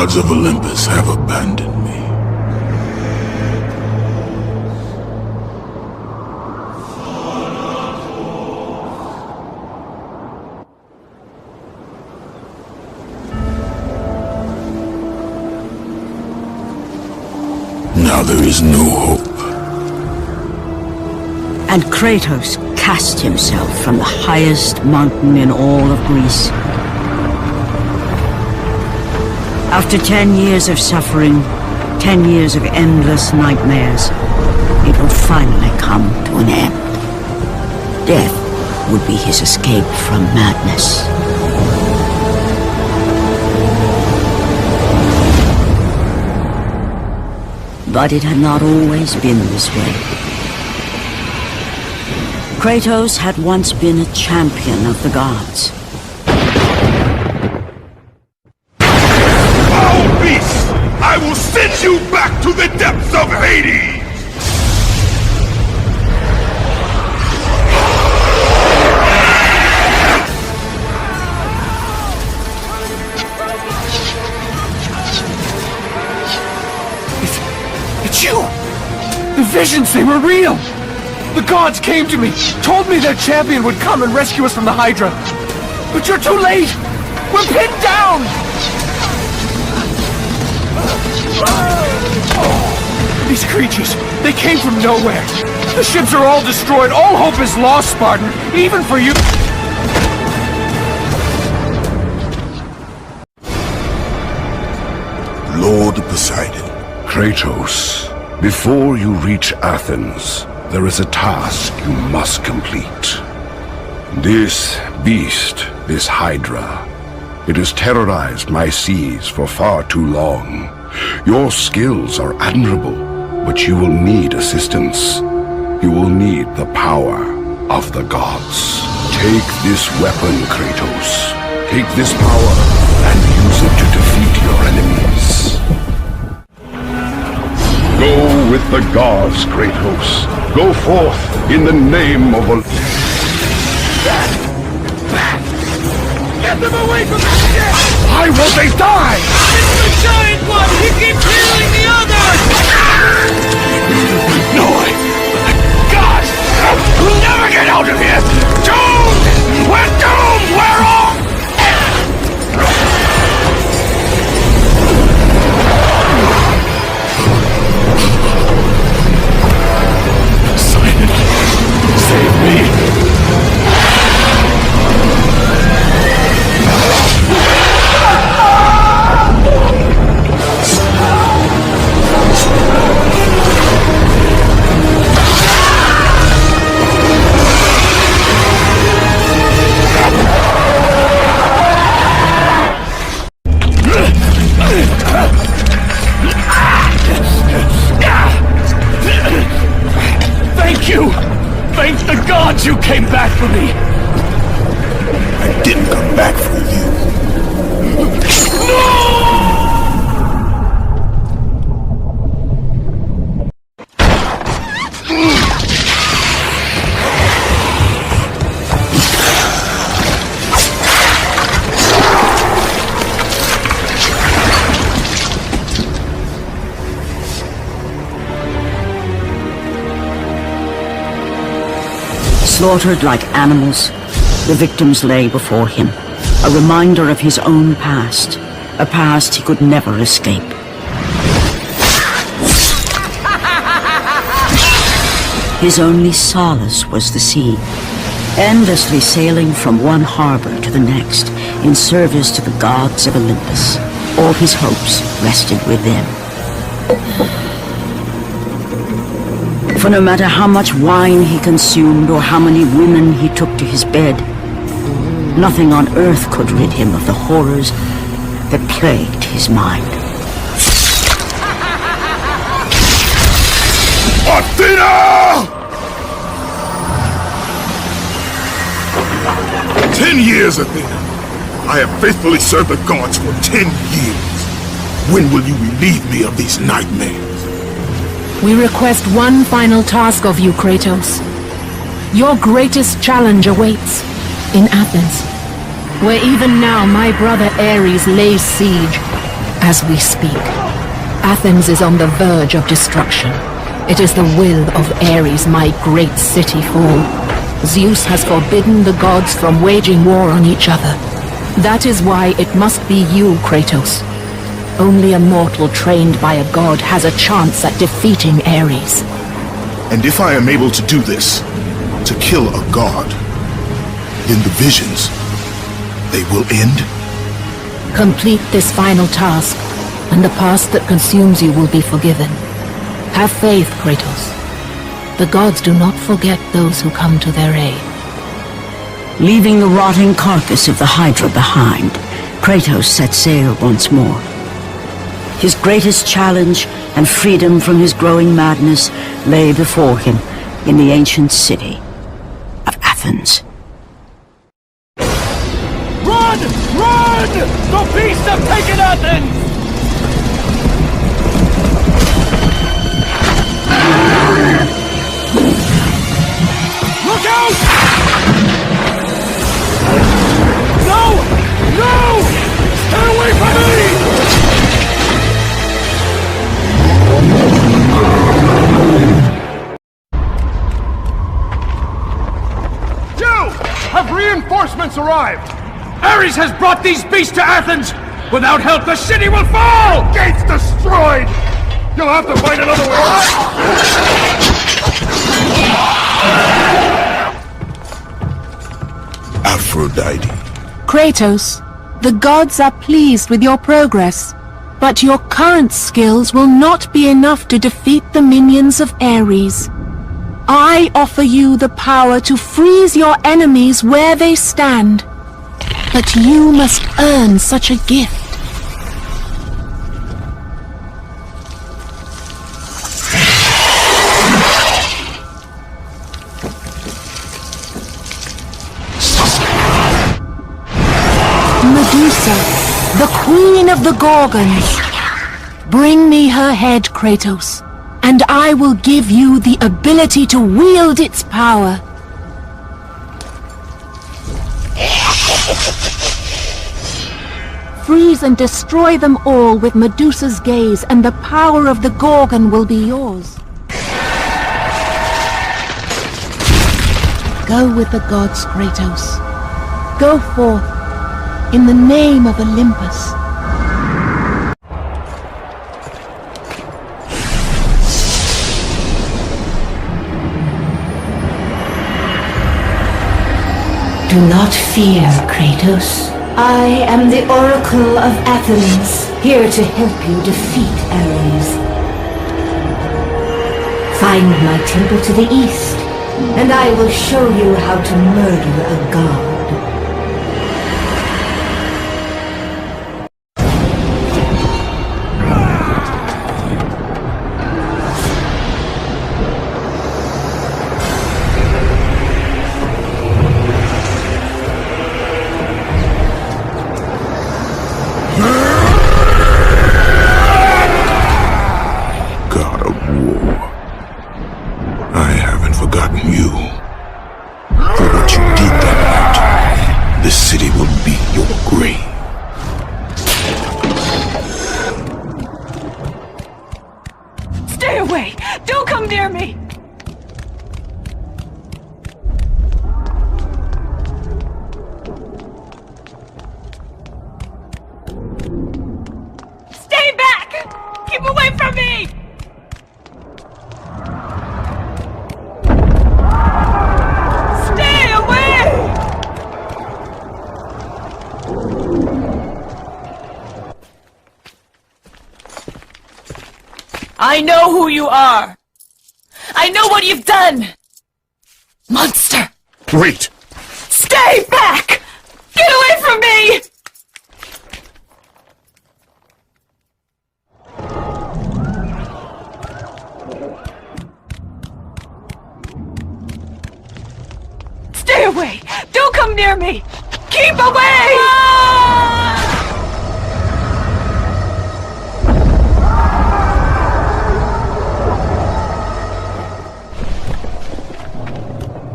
gods of Olympus have abandoned me. Now there is no hope. And Kratos cast himself from the highest mountain in all of Greece. After 10 years of suffering, 10 years of endless nightmares, it would finally come to an end. Death would be his escape from madness. But it had not always been this way. Kratos had once been a champion of the gods. Foul beast! I will send you back to the depths of Hades! It's you! The visions, they were real! The gods came to me, told me their champion would come and rescue us from the Hydra. But you're too late! We're pinned down! Oh, these creatures, they came from nowhere. The ships are all destroyed. All hope is lost, Spartan. Even for you. Lord Poseidon. Kratos, before you reach Athens, there is a task you must complete. This beast, this Hydra, it has terrorized my seas for far too long. Your skills are admirable, but you will need assistance. You will need the power of the gods. Take this weapon, Kratos. Take this power and use it to defeat your enemies. Go with the gods, Kratos. Go forth in the name of Olympus. Get them away from the ship! Why won't they die? It's the giant one! He keeps killing the others! No way! God! We'll never get out of here! Doomed! We're doomed! We're all... Save me! Thank you! Thank the gods you came back for me! I didn't come back for you. No! Slaughtered like animals, the victims lay before him, a reminder of his own past, a past he could never escape. His only solace was the sea, endlessly sailing from one harbor to the next in service to the gods of Olympus. All his hopes rested with them. For no matter how much wine he consumed or how many women he took to his bed, nothing on earth could rid him of the horrors that plagued his mind. Athena! 10 years, Athena. I have faithfully served the gods for 10 years. When will you relieve me of these nightmares? We request one final task of you, Kratos. Your greatest challenge awaits in Athens, where even now my brother Ares lays siege. As we speak, Athens is on the verge of destruction. It is the will of Ares my great city fall. Zeus has forbidden the gods from waging war on each other. That is why it must be you, Kratos. Only a mortal trained by a god has a chance at defeating Ares. And if I am able to do this, to kill a god, then the visions, they will end? Complete this final task, and the past that consumes you will be forgiven. Have faith, Kratos. The gods do not forget those who come to their aid. Leaving the rotting carcass of the Hydra behind, Kratos set sail once more. His greatest challenge and freedom from his growing madness lay before him in the ancient city of Athens. Run! Run! The beasts have taken Athens! Look out! No! No! Stay away from me! You! Have reinforcements arrived? Ares has brought these beasts to Athens! Without help, the city will fall! Gates destroyed! You'll have to find another way out! Aphrodite. Kratos, the gods are pleased with your progress, but your current skills will not be enough to defeat the minions of Ares. I offer you the power to freeze your enemies where they stand, but you must earn such a gift. Medusa, the queen of the Gorgons. Bring me her head, Kratos, and I will give you the ability to wield its power. Freeze and destroy them all with Medusa's gaze, and the power of the Gorgon will be yours. Go with the gods, Kratos. Go forth, in the name of Olympus. Do not fear, Kratos. I am the Oracle of Athens, here to help you defeat Ares. Find my temple to the east, and I will show you how to murder a god. Stay away! Don't come near me! Stay back! Keep away from me! Stay away! I know who you are! I know what you've done! Monster! Wait! Stay back! Get away from me! Stay away! Don't come near me! Keep away!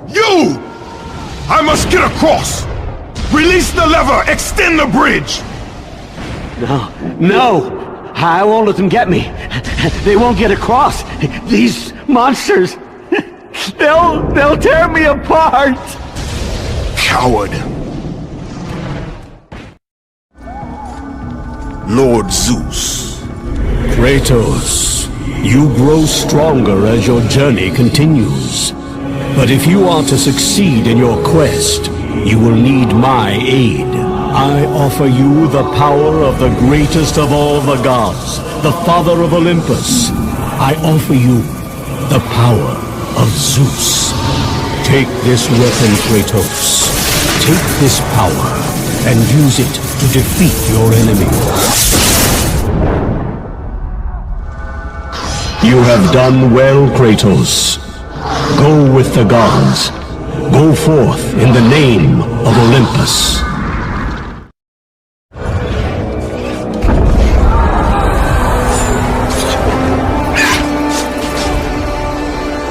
You! I must get across! Release the lever! Extend the bridge! No, no! I won't let them get me. They won't get across. These monsters, they'll tear me apart. Coward. Lord Zeus. Kratos, you grow stronger as your journey continues. But if you are to succeed in your quest, you will need my aid. I offer you the power of the greatest of all the gods, the father of Olympus. I offer you the power of Zeus. Take this weapon, Kratos. Take this power and use it to defeat your enemies. You have done well, Kratos. Go with the gods. Go forth in the name of Olympus.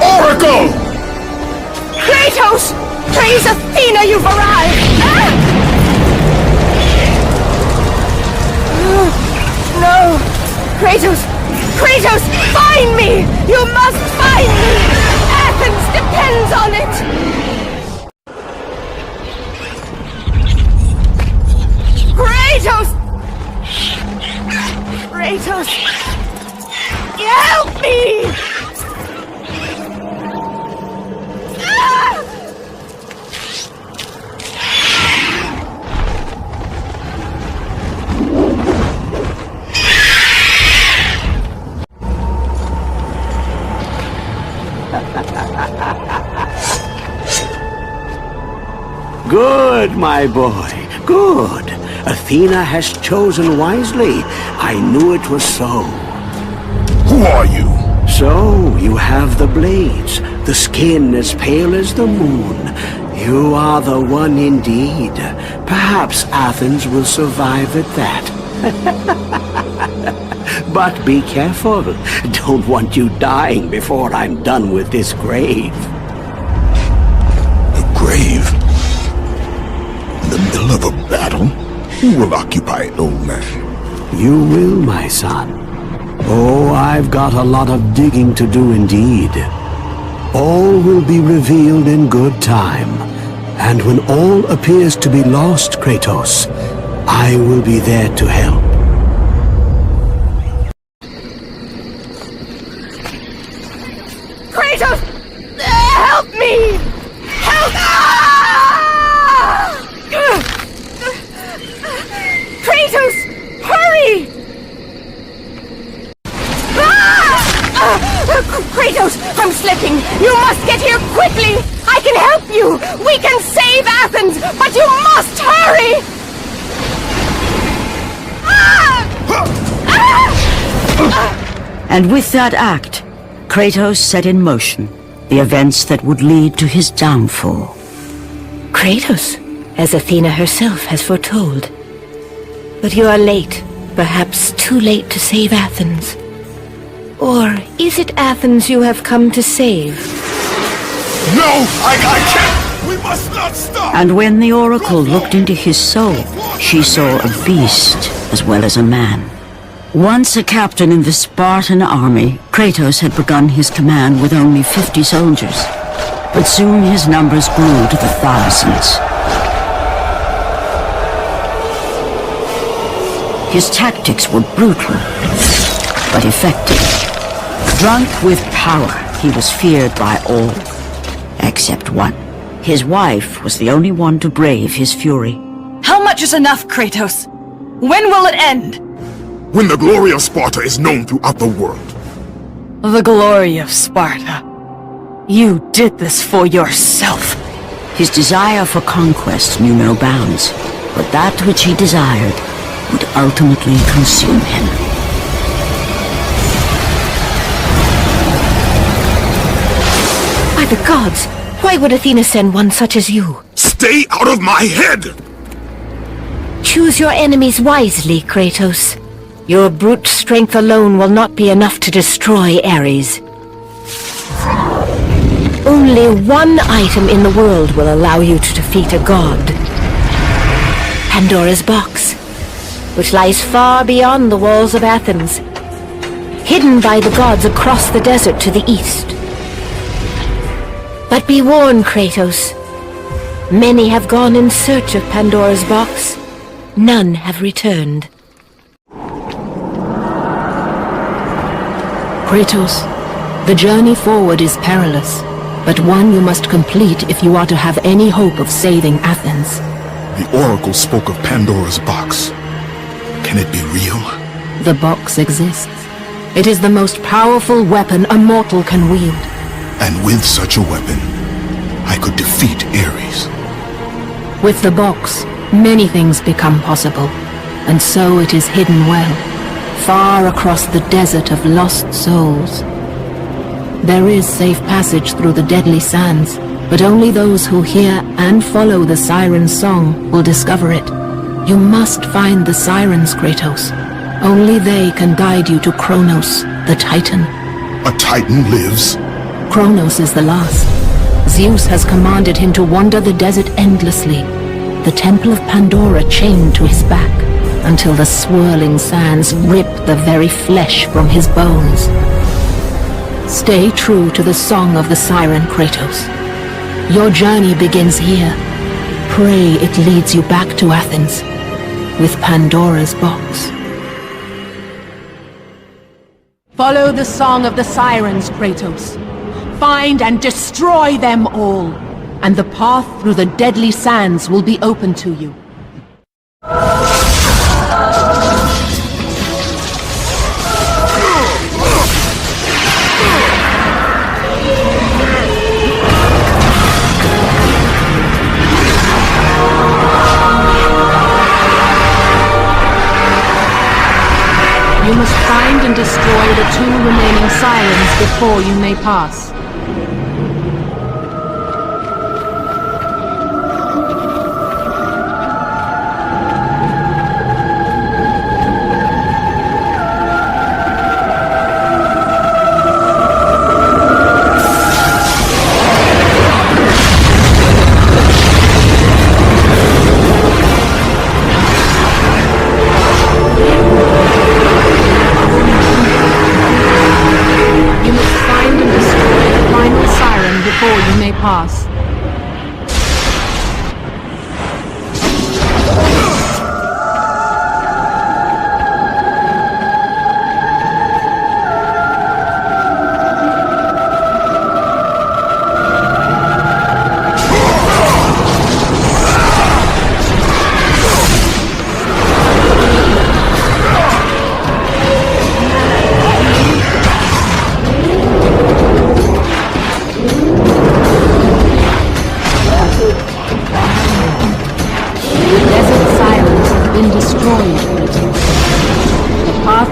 Oracle! Kratos! Praise Athena, you've arrived! No! Kratos! Kratos! Find me! You must find me! Athens depends on it! Kratos! Kratos! Help me! Good, my boy, good. Athena has chosen wisely. I knew it was so. Who are you? So, you have the blades, the skin as pale as the moon. You are the one indeed. Perhaps Athens will survive at that. But be careful. Don't want you dying before I'm done with this grave. A grave? In the middle of a battle? Who will occupy it, old man? You will, my son. Oh, I've got a lot of digging to do indeed. All will be revealed in good time. And when all appears to be lost, Kratos, I will be there to help. Kratos! Help me! Help! Kratos! Hurry! Kratos, I'm slipping! You must get here quickly! I can help you! We can save Athens! But you must hurry! And with that act, Kratos set in motion the events that would lead to his downfall. Kratos, as Athena herself has foretold. But you are late, perhaps too late to save Athens. Or is it Athens you have come to save? No! I can't! We must not stop! And when the Oracle looked into his soul, she saw a beast as well as a man. Once a captain in the Spartan army, Kratos had begun his command with only 50 soldiers. But soon his numbers grew to the thousands. His tactics were brutal, but effective. Drunk with power, he was feared by all, except one. His wife was the only one to brave his fury. How much is enough, Kratos? When will it end? When the glory of Sparta is known throughout the world. The glory of Sparta. You did this for yourself. His desire for conquest knew no bounds, but that which he desired would ultimately consume him. By the gods, why would Athena send one such as you? Stay out of my head! Choose your enemies wisely, Kratos. Your brute strength alone will not be enough to destroy Ares. Only one item in the world will allow you to defeat a god. Pandora's box. which lies far beyond the walls of Athens, hidden by the gods across the desert to the east. But be warned, Kratos. Many have gone in search of Pandora's box. None have returned. Kratos, the journey forward is perilous, but one you must complete if you are to have any hope of saving Athens. The Oracle spoke of Pandora's box. Can it be real? The box exists. It is the most powerful weapon a mortal can wield. And with such a weapon, I could defeat Ares. With the box, many things become possible, and so it is hidden well, far across the desert of lost souls. There is safe passage through the deadly sands, but only those who hear and follow the siren's song will discover it. You must find the sirens, Kratos. Only they can guide you to Kronos, the Titan. A Titan lives? Kronos is the last. Zeus has commanded him to wander the desert endlessly, the temple of Pandora chained to his back, until the swirling sands rip the very flesh from his bones. Stay true to the song of the siren, Kratos. Your journey begins here. Pray it leads you back to Athens, with Pandora's box. Follow the song of the sirens, Kratos. Find and destroy them all, and the path through the deadly sands will be open to you. You must find and destroy the 2 remaining sirens before you may pass. Pass.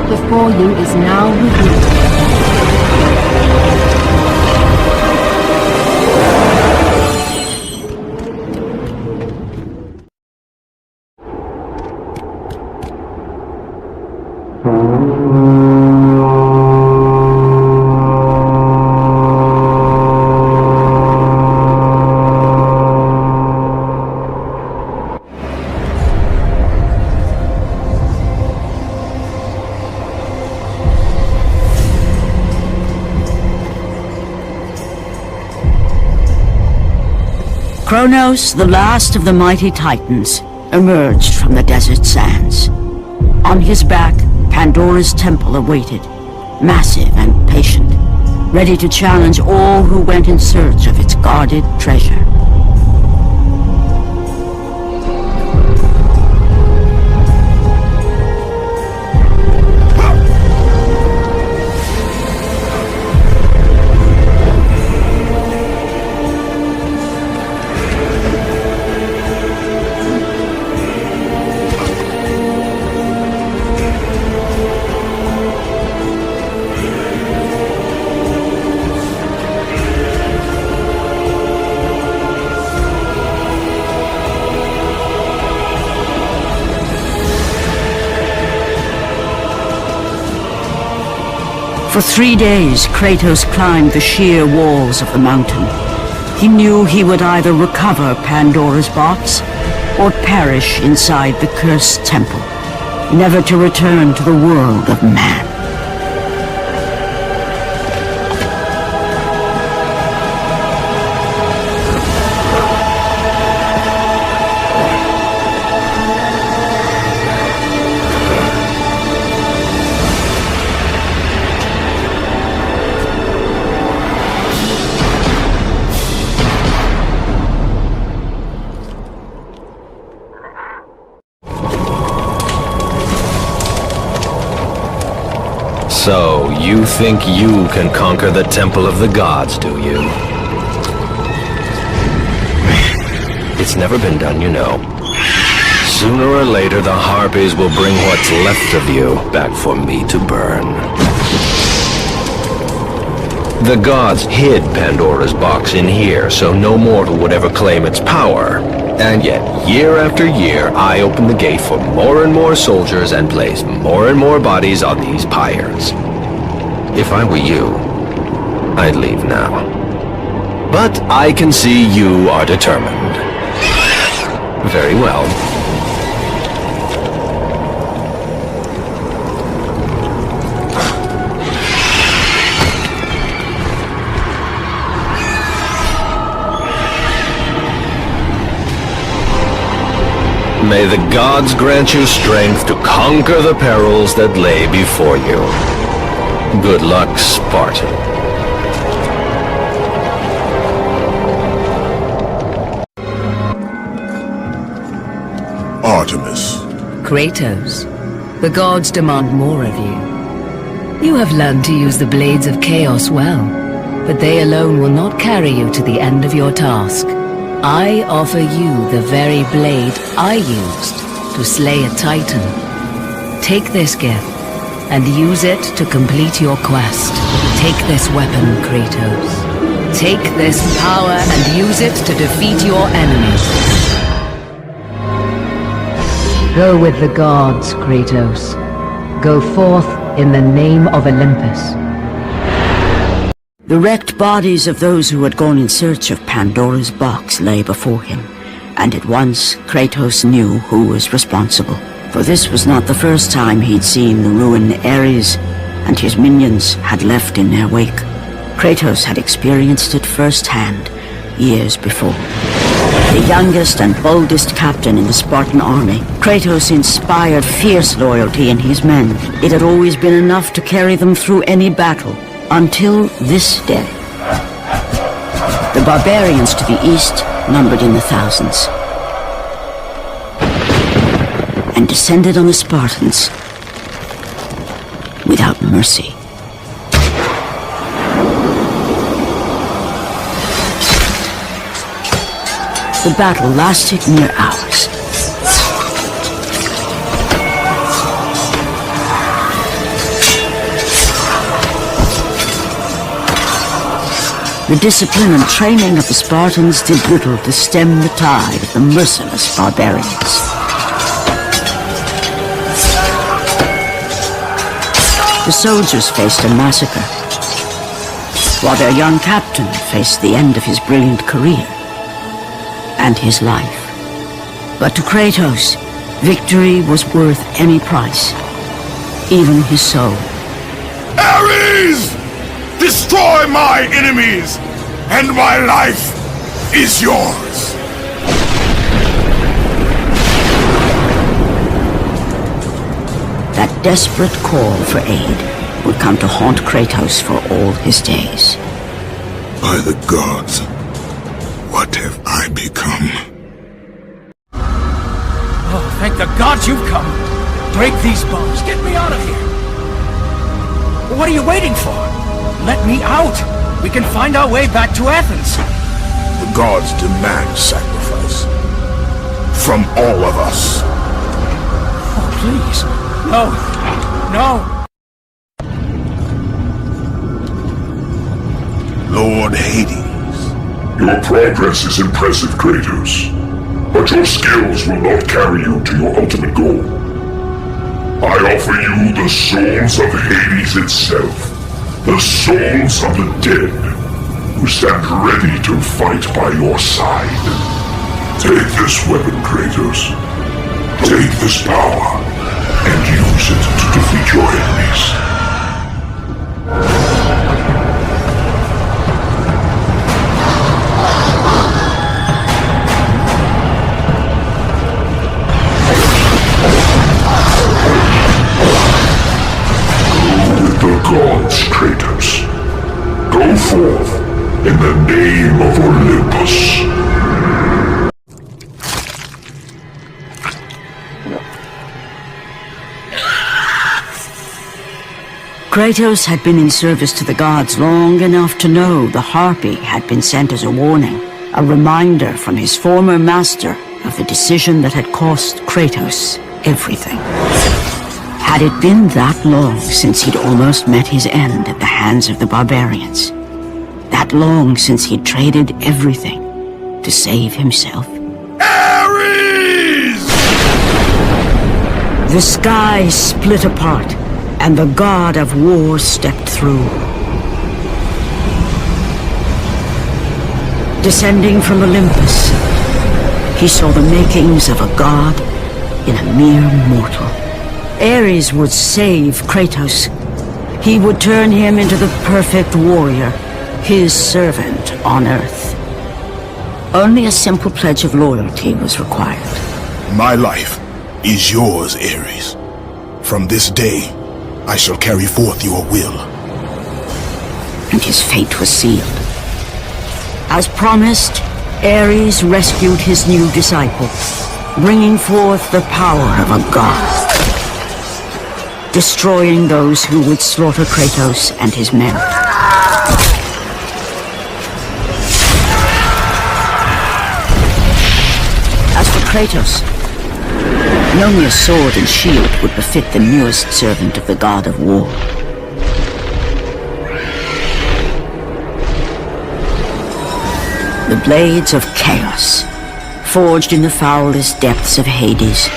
Before you is now revealed. Kronos, the last of the mighty Titans, emerged from the desert sands. On his back, Pandora's temple awaited, massive and patient, ready to challenge all who went in search of its guarded treasure. For 3 days, Kratos climbed the sheer walls of the mountain. He knew he would either recover Pandora's box or perish inside the cursed temple. never to return to the world of man. So, you think you can conquer the Temple of the Gods, do you? It's never been done, you know. Sooner or later, the Harpies will bring what's left of you back for me to burn. The gods hid Pandora's box in here, so no mortal would ever claim its power. And yet, year after year, I open the gate for more and more soldiers and place more and more bodies on these pyres. If I were you, I'd leave now. But I can see you are determined. Very well. May the gods grant you strength to conquer the perils that lay before you. Good luck, Spartan. Artemis. Kratos, the gods demand more of you. You have learned to use the blades of chaos well, but they alone will not carry you to the end of your task. I offer you the very blade I used to slay a titan. Take this gift and use it to complete your quest. Take this weapon, Kratos. Take this power and use it to defeat your enemies. Go with the gods, Kratos. Go forth in the name of Olympus. The wrecked bodies of those who had gone in search of Pandora's box lay before him, and at once Kratos knew who was responsible. For this was not the first time he'd seen the ruin Ares and his minions had left in their wake. Kratos had experienced it firsthand, years before. The youngest and boldest captain in the Spartan army, Kratos inspired fierce loyalty in his men. It had always been enough to carry them through any battle. Until this day. The barbarians to the east numbered in the thousands, and descended on the Spartans without mercy. The battle lasted near hours. The discipline and training of the Spartans did little to stem the tide of the merciless barbarians. The soldiers faced a massacre, while their young captain faced the end of his brilliant career and his life. But to Kratos, victory was worth any price, even his soul. Ares! Destroy my enemies, and my life is yours. That desperate call for aid would come to haunt Kratos for all his days. By the gods, what have I become? Oh, thank the gods you've come. Break these bombs. Get me out of here. What are you waiting for? Let me out. We can find our way back to Athens. The gods demand sacrifice. From all of us. Oh, please. No. No. Lord Hades. Your progress is impressive, Kratos. But your skills will not carry you to your ultimate goal. I offer you the souls of Hades itself. The souls of the dead, who stand ready to fight by your side. Take this weapon, Kratos. Take this power, and your enemies. The gods, Kratos. Go forth in the name of Olympus. Kratos had been in service to the gods long enough to know the Harpy had been sent as a warning, a reminder from his former master of the decision that had cost Kratos everything. Had it been that long since he'd almost met his end at the hands of the barbarians? That long since he'd traded everything to save himself? Ares! The sky split apart, and the god of war stepped through. Descending from Olympus, he saw the makings of a god in a mere mortal. Ares would save Kratos. He would turn him into the perfect warrior, his servant on Earth. Only a simple pledge of loyalty was required. My life is yours, Ares. From this day, I shall carry forth your will. And his fate was sealed. As promised, Ares rescued his new disciple, bringing forth the power of a god, destroying those who would slaughter Kratos and his men. As for Kratos, no mere sword and shield would befit the newest servant of the god of war. The blades of chaos, forged in the foulest depths of Hades.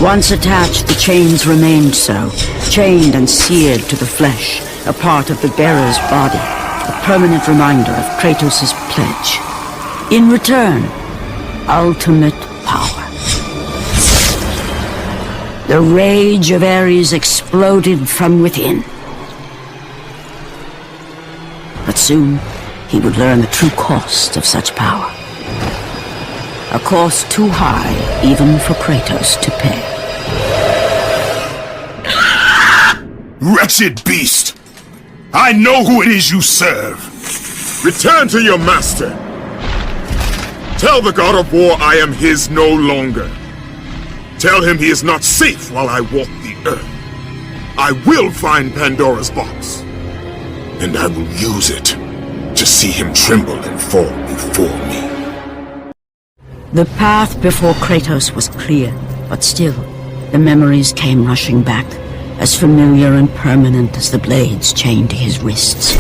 Once attached, the chains remained so, chained and seared to the flesh, a part of the bearer's body, a permanent reminder of Kratos' pledge. In return, ultimate power. The rage of Ares exploded from within. But soon, he would learn the true cost of such power. A cost too high even for Kratos to pay. Wretched beast! I know who it is you serve! Return to your master! Tell the god of war I am his no longer. Tell him he is not safe while I walk the earth. I will find Pandora's box. And I will use it to see him tremble and fall before me. The path before Kratos was clear, but still, the memories came rushing back, as familiar and permanent as the blades chained to his wrists.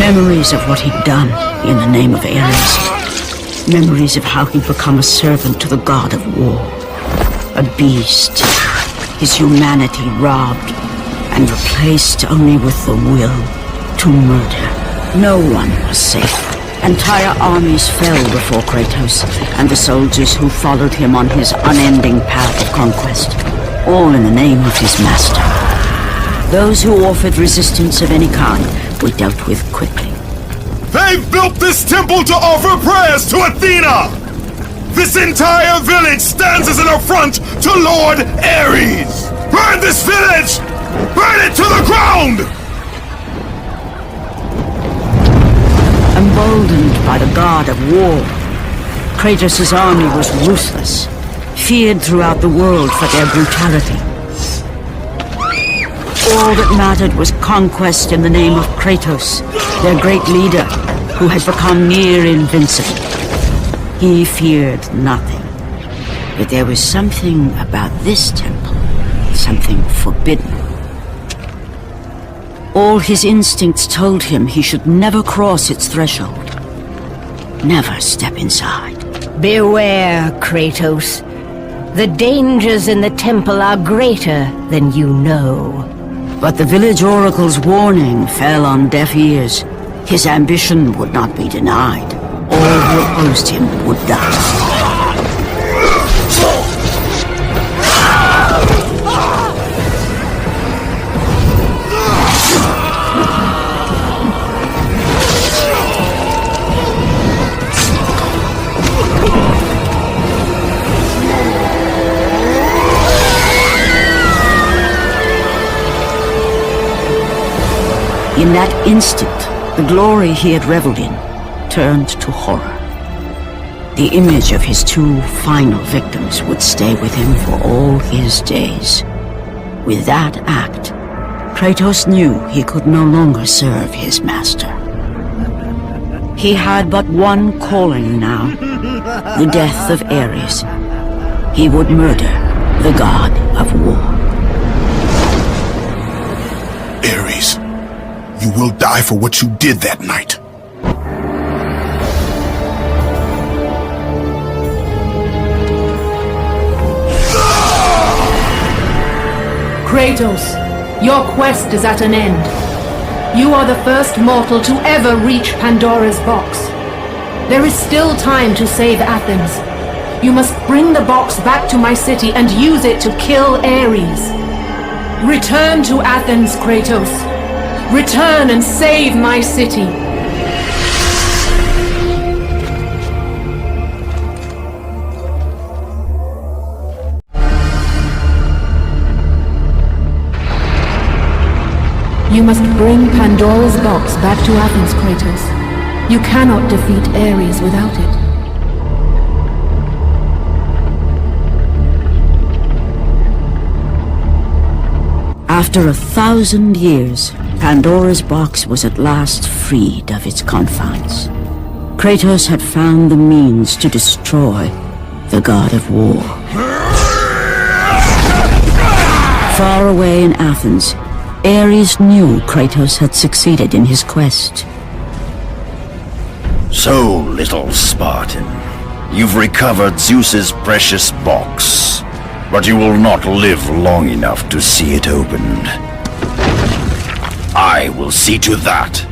Memories of what he'd done in the name of Ares. Memories of how he'd become a servant to the god of war. A beast, his humanity robbed and replaced only with the will to murder. No one was safe. Entire armies fell before Kratos and the soldiers who followed him on his unending path of conquest, all in the name of his master. Those who offered resistance of any kind were dealt with quickly. They've built this temple to offer prayers to Athena! This entire village stands as an affront to Lord Ares! Burn this village! Burn it to the ground! Emboldened by the god of war, Kratos' army was ruthless, feared throughout the world for their brutality. All that mattered was conquest in the name of Kratos, their great leader, who had become near invincible. He feared nothing. But there was something about this temple, something forbidden. All his instincts told him he should never cross its threshold. Never step inside. Beware, Kratos. The dangers in the temple are greater than you know. But the village oracle's warning fell on deaf ears. His ambition would not be denied. All who opposed him would die. In that instant, the glory he had reveled in turned to horror. The image of his two final victims would stay with him for all his days. With that act, Kratos knew he could no longer serve his master. He had but one calling now, the death of Ares. He would murder the god of war. Ares, you will die for what you did that night. Kratos, your quest is at an end. You are the first mortal to ever reach Pandora's box. There is still time to save Athens. You must bring the box back to my city and use it to kill Ares. Return to Athens, Kratos. Return and save my city. You must bring Pandora's box back to Athens, Kratos. You cannot defeat Ares without it. After 1,000 years, Pandora's box was at last freed of its confines. Kratos had found the means to destroy the god of war. Far away in Athens, Ares knew Kratos had succeeded in his quest. So, little Spartan, you've recovered Zeus's precious box, but you will not live long enough to see it opened. I will see to that.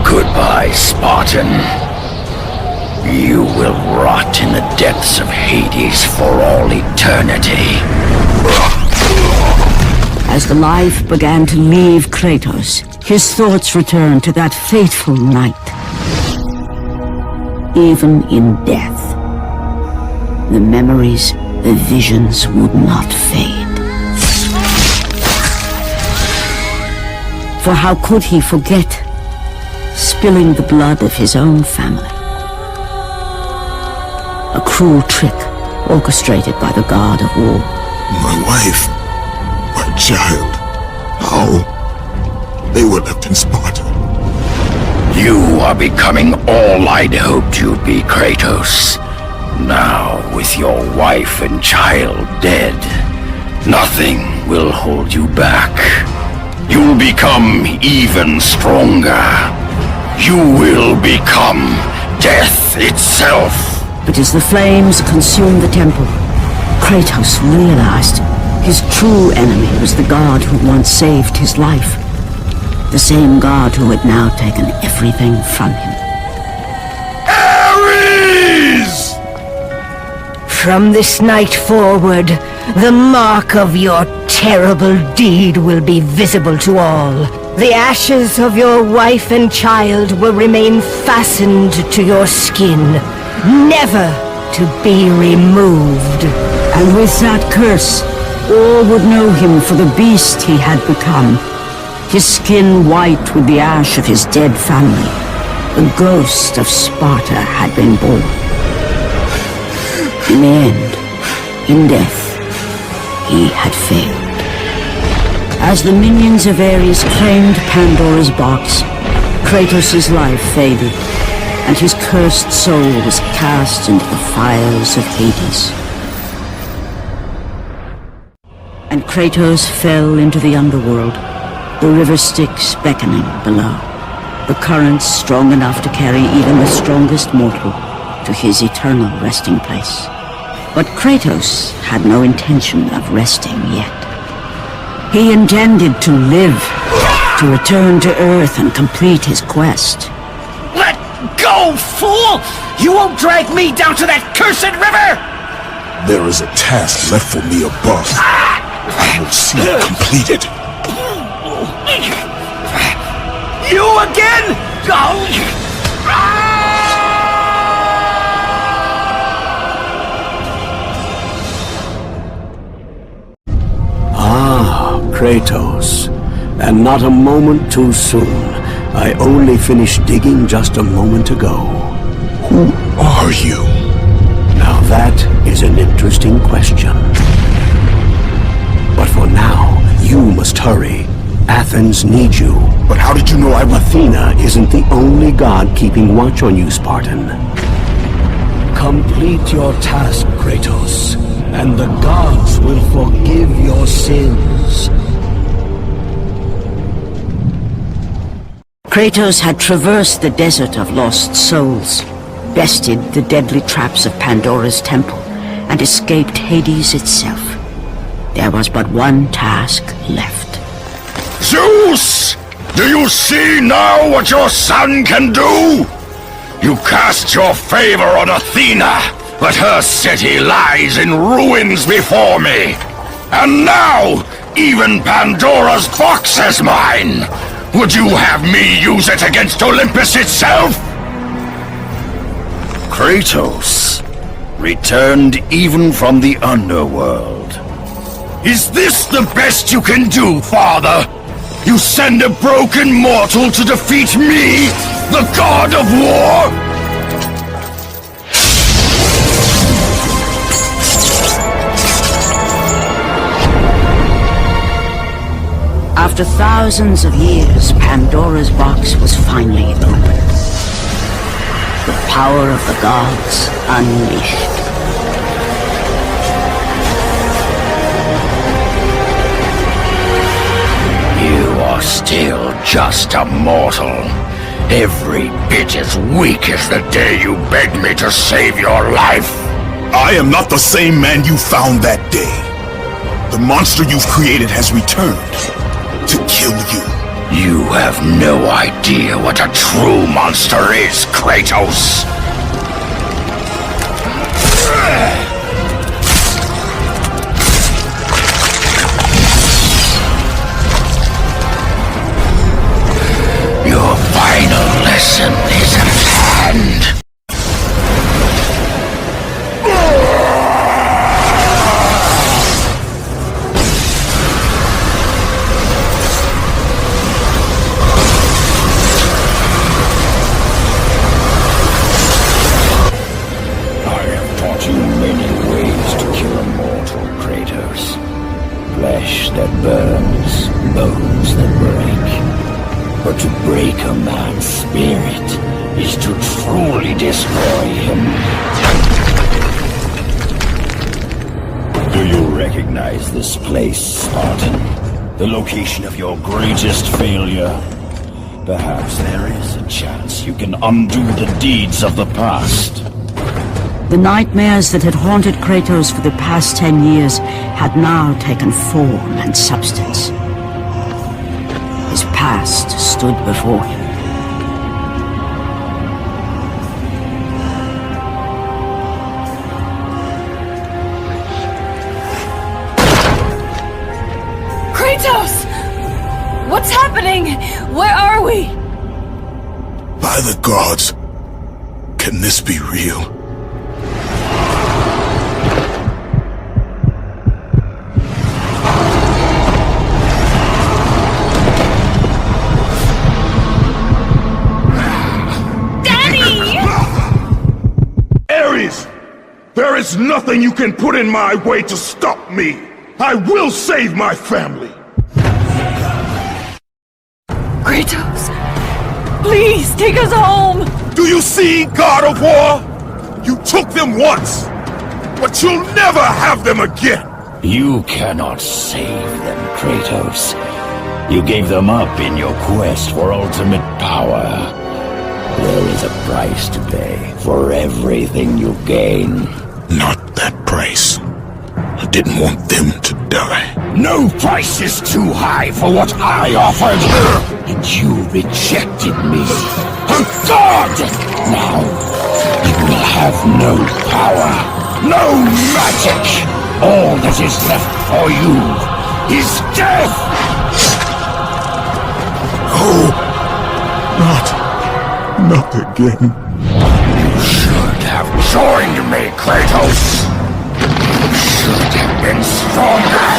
Goodbye, Spartan. You will rot in the depths of Hades for all eternity. As the life began to leave Kratos, his thoughts returned to that fateful night. Even in death, the memories, the visions would not fade. For how could he forget spilling the blood of his own family? A cruel trick orchestrated by the god of war. My wife, my child, how? They were left in Sparta. You are becoming all I'd hoped you'd be, Kratos. Now, with your wife and child dead, nothing will hold you back. You'll become even stronger. You will become death itself. But as the flames consumed the temple, Kratos realized his true enemy was the god who once saved his life. The same god who had now taken everything from him. Ares! From this night forward, the mark of your terrible deed will be visible to all. The ashes of your wife and child will remain fastened to your skin, never to be removed. And with that curse, all would know him for the beast he had become. His skin white with the ash of his dead family. The ghost of Sparta had been born. In the end, in death, he had failed. As the minions of Ares claimed Pandora's box, Kratos' life faded, and his cursed soul was cast into the fires of Hades. And Kratos fell into the underworld, the river Styx beckoning below, the currents strong enough to carry even the strongest mortal to his eternal resting place. But Kratos had no intention of resting yet. He intended to live, to return to Earth and complete his quest. Let go, fool! You won't drag me down to that cursed river! There is a task left for me above. I will see it completed. You again? Ah, Kratos. and not a moment too soon. I only finished digging just a moment ago. Who are you? Now that is an interesting question. But for now, you must hurry. Athens needs you. But how did you know I was... Athena isn't the only god keeping watch on you, Spartan. Complete your task, Kratos, and the gods will forgive your sins. Kratos had traversed the desert of lost souls, bested the deadly traps of Pandora's temple, and escaped Hades itself. There was but one task left. Zeus! Do you see now what your son can do? You cast your favor on Athena, but her city lies in ruins before me. And now, even Pandora's box is mine. Would you have me use it against Olympus itself? Kratos, returned even from the underworld. Is this the best you can do, father? You send a broken mortal to defeat me, the god of war? After thousands of years, Pandora's box was finally opened. The power of the gods unleashed. You are still just a mortal. Every bit as weak as the day you begged me to save your life. I am not the same man you found that day. The monster you've created has returned to kill you. You have no idea what a true monster is, Kratos. Your final lesson is at hand. That burns, bones that break. But to break a man's spirit is to truly destroy him. Do you recognize this place, Spartan? The location of your greatest failure? Perhaps there is a chance you can undo the deeds of the past. The nightmares that had haunted Kratos for the past 10 years had now taken form and substance. His past stood before him. Kratos! What's happening? Where are we? By the gods, can this be real? There is nothing you can put in my way to stop me! I will save my family! Kratos! Please, take us home! Do you see, God of War? You took them once, but you'll never have them again! You cannot save them, Kratos. You gave them up in your quest for ultimate power. There is a price to pay for everything you gain. Not that price. I didn't want them to die. No price is too high for what I offered. And you rejected me. A god! Now, you will have no power, no magic. All that is left for you is death! Oh, not again. You should have joined me, Kratos! You should have been stronger!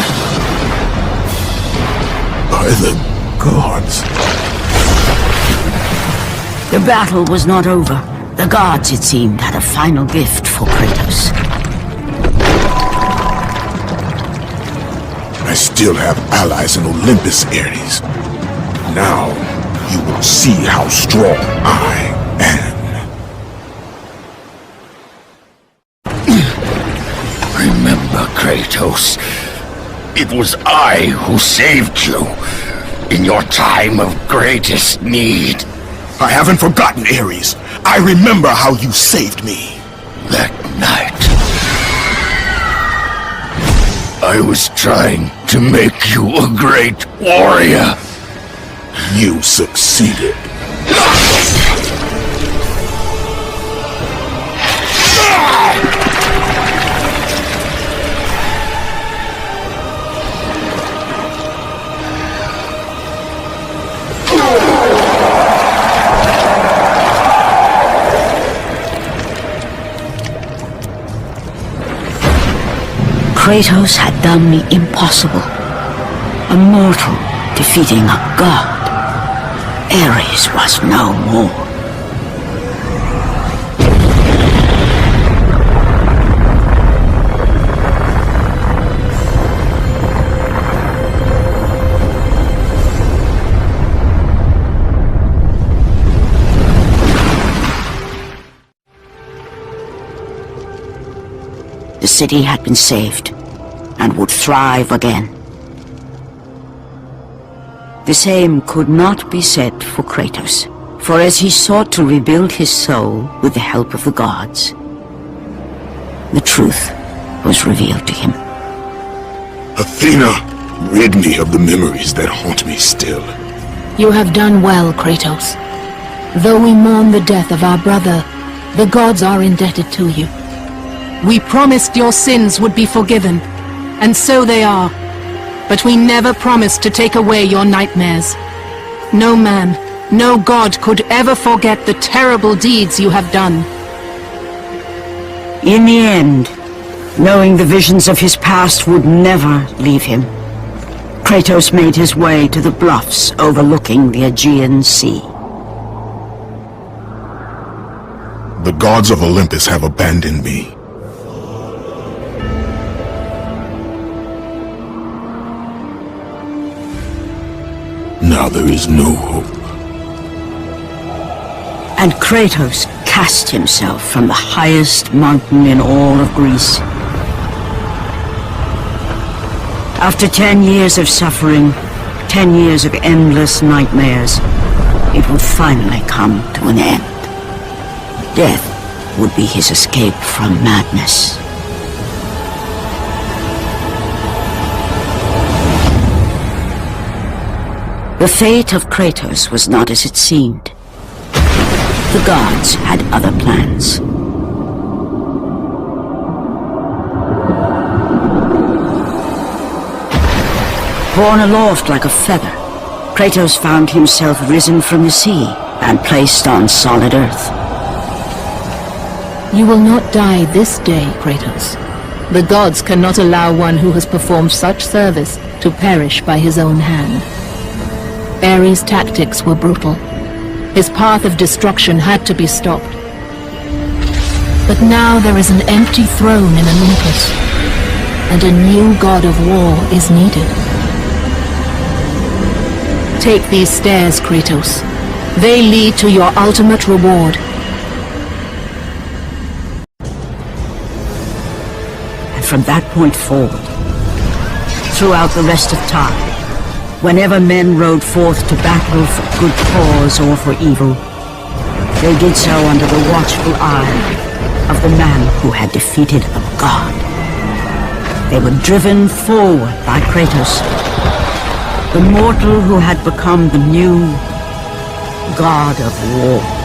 By the gods. The battle was not over. The gods, it seemed, had a final gift for Kratos. I still have allies in Olympus, Ares. Now, you will see how strong I am. Remember, Kratos, it was I who saved you in your time of greatest need. I haven't forgotten, Ares. I remember how you saved me. That night, I was trying to make you a great warrior. You succeeded. Kratos had done the impossible. A mortal defeating a god. Ares was no more. The city had been saved and would thrive again. The same could not be said for Kratos, for as he sought to rebuild his soul with the help of the gods, the truth was revealed to him. Athena, rid me of the memories that haunt me still. You have done well, Kratos. Though we mourn the death of our brother, the gods are indebted to you. We promised your sins would be forgiven, and so they are. But we never promised to take away your nightmares. No man, no god could ever forget the terrible deeds you have done. In the end, knowing the visions of his past would never leave him, Kratos made his way to the bluffs overlooking the Aegean Sea. The gods of Olympus have abandoned me. Now there is no hope. And Kratos cast himself from the highest mountain in all of Greece. After 10 years of suffering, 10 years of endless nightmares, it would finally come to an end. Death would be his escape from madness. The fate of Kratos was not as it seemed. The gods had other plans. Borne aloft like a feather, Kratos found himself risen from the sea and placed on solid earth. You will not die this day, Kratos. The gods cannot allow one who has performed such service to perish by his own hand. Ares' tactics were brutal. His path of destruction had to be stopped. But now there is an empty throne in Olympus, and a new god of war is needed. Take these stairs, Kratos. They lead to your ultimate reward. And from that point forward, throughout the rest of time, whenever men rode forth to battle for good cause or for evil, they did so under the watchful eye of the man who had defeated a god. They were driven forward by Kratos, the mortal who had become the new god of war.